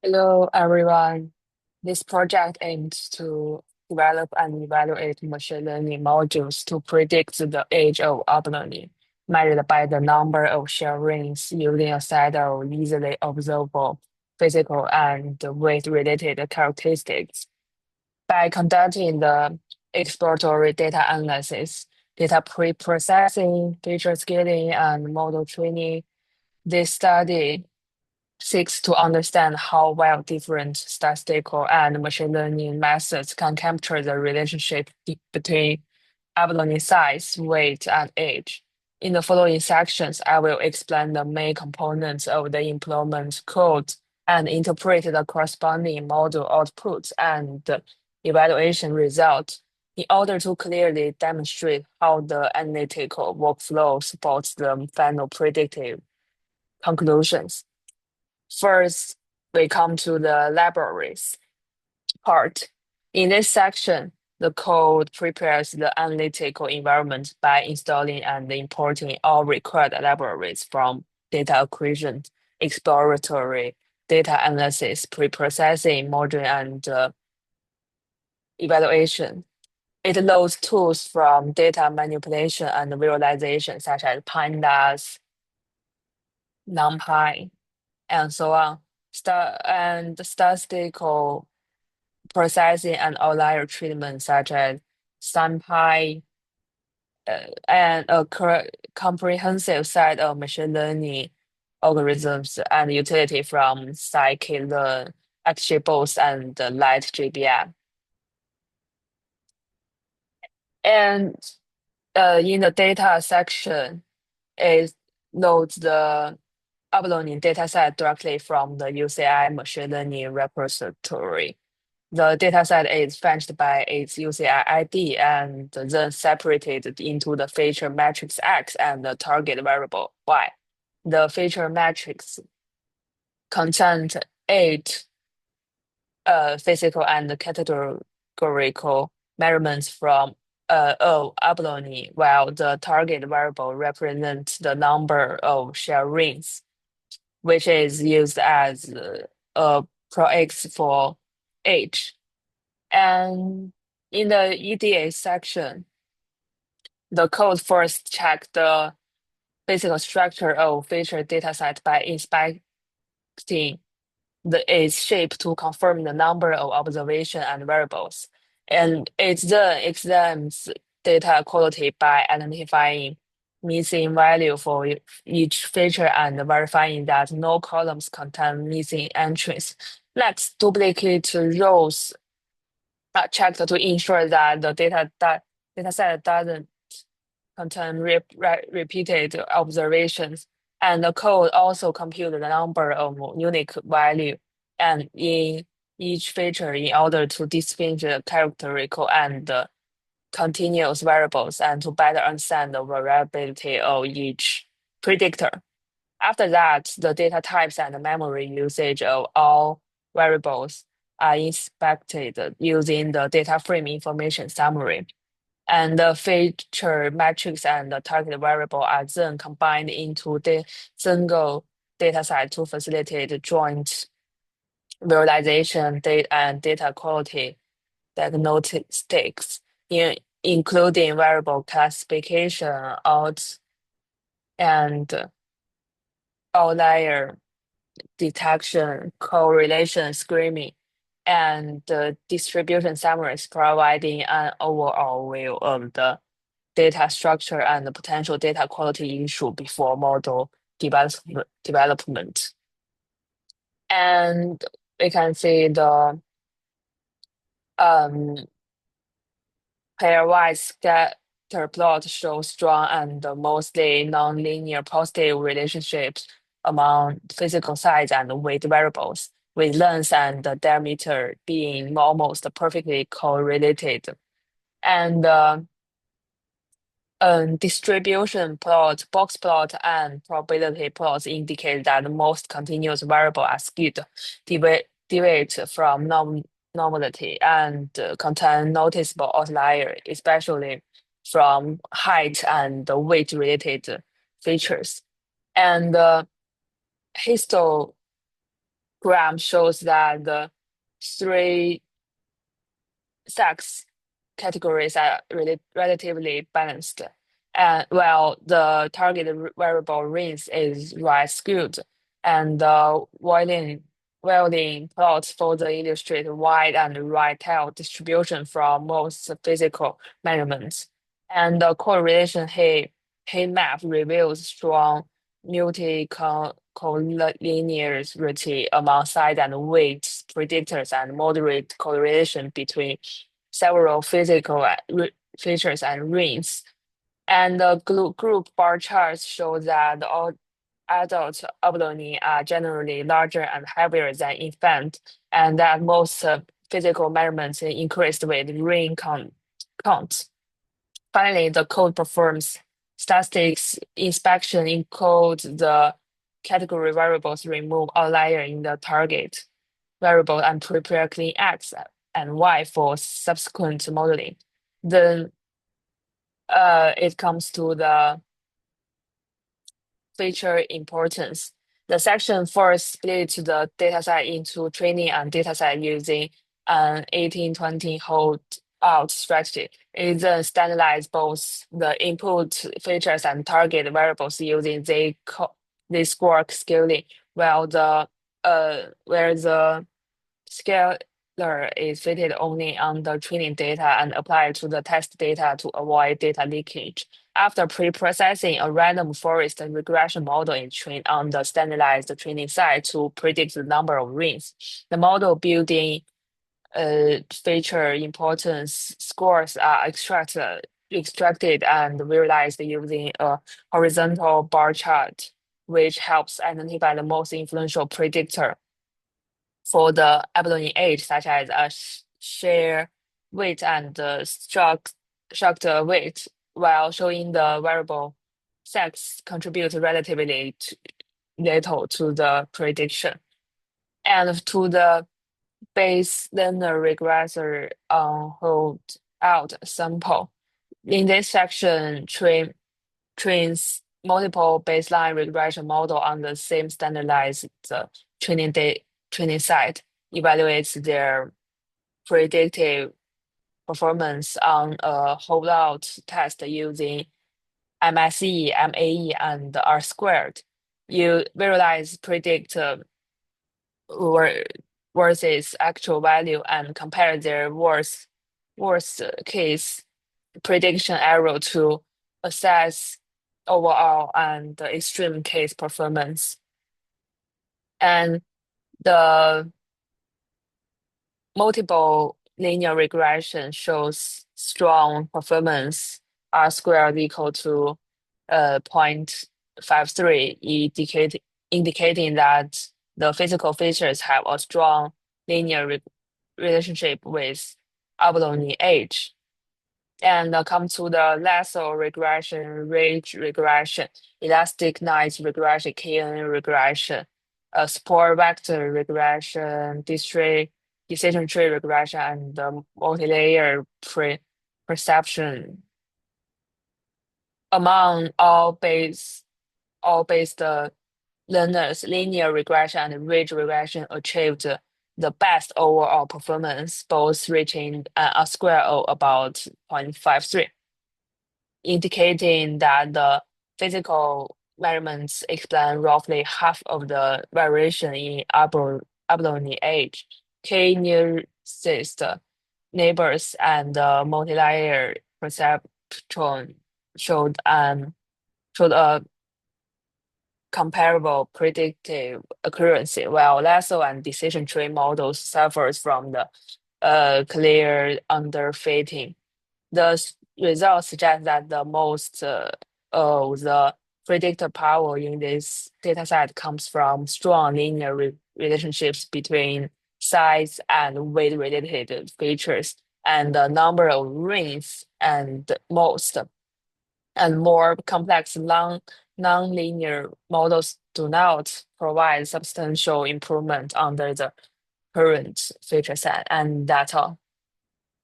Hello, everyone. This project aims to develop and evaluate machine learning modules to predict the age of abalone, measured by the number of shell rings using a set of easily observable physical and weight-related characteristics. By conducting the exploratory data analysis, data pre-processing, feature scaling, and model training, this study seeks to understand how well different statistical and machine learning methods can capture the relationship between abalone size, weight, and age. In the following sections, I will explain the main components of the implement code and interpret the corresponding model outputs and the evaluation results in order to clearly demonstrate how the analytical workflow supports the final predictive conclusions. First, we come to the libraries part. In this section, the code prepares the analytical environment by installing and importing all required libraries from data acquisition, exploratory, data analysis, preprocessing, modeling, and evaluation. It loads tools from data manipulation and visualization, such as pandas, numpy, and so on. And statistical processing and outlier treatment, such as SciPy, and a comprehensive set of machine learning algorithms and utility from scikit-learn, XGBoost, and LightGBM. And in the data section, it loads the uploading dataset directly from the UCI machine learning repository. The dataset is fetched by its UCI ID and then separated into the feature matrix X and the target variable Y. The feature matrix contains eight physical and categorical measurements from abalone, while the target variable represents the number of shell rings, which is used as a prox for age. And in the EDA section, the code first check the physical structure of feature dataset by inspecting its shape to confirm the number of observation and variables. And it then examines data quality by identifying missing value for each feature and verifying that no columns contain missing entries. Next, duplicate rows checked to ensure that the dataset doesn't contain repeated observations. And the code also compute the number of unique value and in each feature in order to distinguish the characteristical and continuous variables and to better understand the variability of each predictor. After that, the data types and memory usage of all variables are inspected using the data frame information summary. And the feature metrics and the target variable are then combined into the single dataset to facilitate joint visualization and data quality diagnostics, including variable classification, out and outlier detection, correlation screening, and the distribution summaries, providing an overall view of the data structure and the potential data quality issue before model development. And we can see the um, pairwise scatter plot shows strong and mostly nonlinear positive relationships among physical size and weight variables, with length and diameter being almost perfectly correlated. And distribution plot, box plot, and probability plots indicate that most continuous variables are skewed, deviate from normality, and contain noticeable outlier, especially from height and weight-related features. And shows that the three sex categories are really relatively balanced, and while the target variable range is right skewed, and the Wheeling plots further illustrate wide and right tail distribution from most physical measurements, and the correlation heat map reveals strong multi-collinearity among size and weight predictors and moderate correlation between several physical features and rings. And the group bar charts show that all adult abalone are generally larger and heavier than infant, and that most physical measurements increased with ring count. Finally, the code performs statistics inspection encode the category variables, remove outlier in the target variable, and prepare clean X and Y for subsequent modeling. Then it comes to the feature importance. The section first split the dataset into training and dataset using an 1820 hold out strategy. It then standardized both the input features and target variables using Z-score scaling, where the scalar is fitted only on the training data and applied to the test data to avoid data leakage. After pre-processing, a random forest regression model is trained on the standardized training set to predict the number of rings. The model building feature importance scores are extracted and visualized using a horizontal bar chart, which helps identify the most influential predictor for the abalone age, such as a share weight and struct weight, while showing the variable sex contribute relatively little to the prediction. And to the base linear regressor hold out sample. In this section, trains multiple baseline regression model on the same standardized training training set, evaluates their predictive performance on a holdout test using MSE, MAE, and R squared. You visualize predict versus actual value and compare their worst case prediction error to assess overall and the extreme case performance. And the multiple linear regression shows strong performance R squared equal to 0.53, indicating that the physical features have a strong linear relationship with abalone age. And come to the lasso regression, ridge regression, elastic night regression, KN regression, spore vector regression, decision tree regression, and multi-layer perception. Among all based learners, linear regression and ridge regression achieved the best overall performance, both reaching a square of about 0.53, indicating that the physical measurements explain roughly half of the variation in abalone age. K-nearest neighbors and multi-layer perceptron showed a comparable predictive accuracy, while lasso and decision tree models suffers from the clear underfitting. The results suggest that the most of the predictor power in this dataset comes from strong linear relationships between size and weight-related features, and the number of rings and most and more complex nonlinear models do not provide substantial improvement under the current feature set. And that's all.